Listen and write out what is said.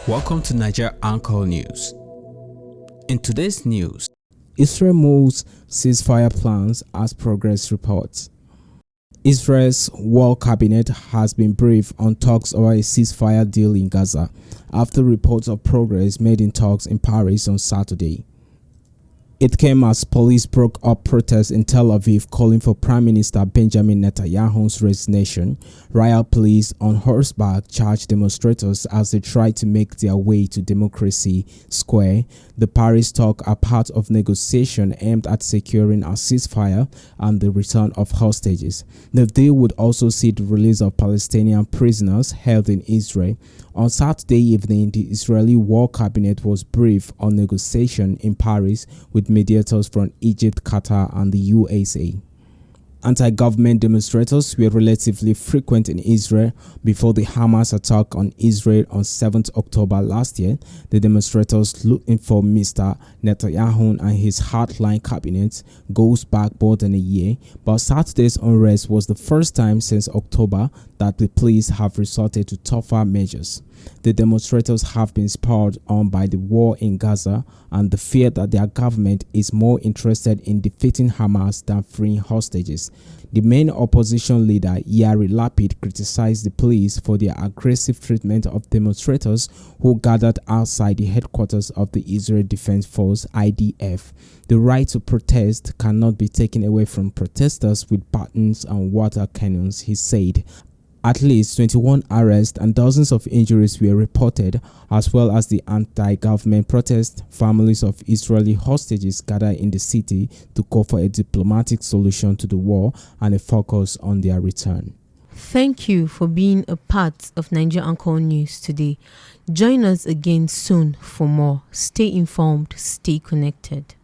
Welcome to Niger Anchor News. In today's news, Israel moves ceasefire plans as progress reports. Israel's war cabinet has been briefed on talks over a ceasefire deal in Gaza after reports of progress made in talks in Paris on Saturday. It came as police broke up protests in Tel Aviv calling for Prime Minister Benjamin Netanyahu'S resignation. Riot police on horseback charged demonstrators as they tried to make their way to Democracy Square. The Paris talks are part of negotiations aimed at securing a ceasefire and the return of hostages. The deal would also see the release of Palestinian prisoners held in Israel. On Saturday evening, the Israeli war cabinet was briefed on negotiations in Paris with mediators from Egypt, Qatar, and the USA. Anti-government demonstrators were relatively frequent in Israel before the Hamas attack on Israel on 7th October last year. The demonstrators looking for Mr. Netanyahu and his hardline cabinet goes back more than a year, but Saturday's unrest was the first time since October that the police have resorted to tougher measures. The demonstrators have been spurred on by the war in Gaza and the fear that their government is more interested in defeating Hamas than freeing hostages. The main opposition leader, Yair Lapid, criticized the police for their aggressive treatment of demonstrators who gathered outside the headquarters of the Israel Defense Force (IDF). The right to protest cannot be taken away from protesters with batons and water cannons, he said. At least 21 arrests and dozens of injuries were reported, as well as the anti-government protest. Families of Israeli hostages gathered in the city to call for a diplomatic solution to the war and a focus on their return. Thank you for being a part of Niger Anchor News today. Join us again soon for more. Stay informed, stay connected.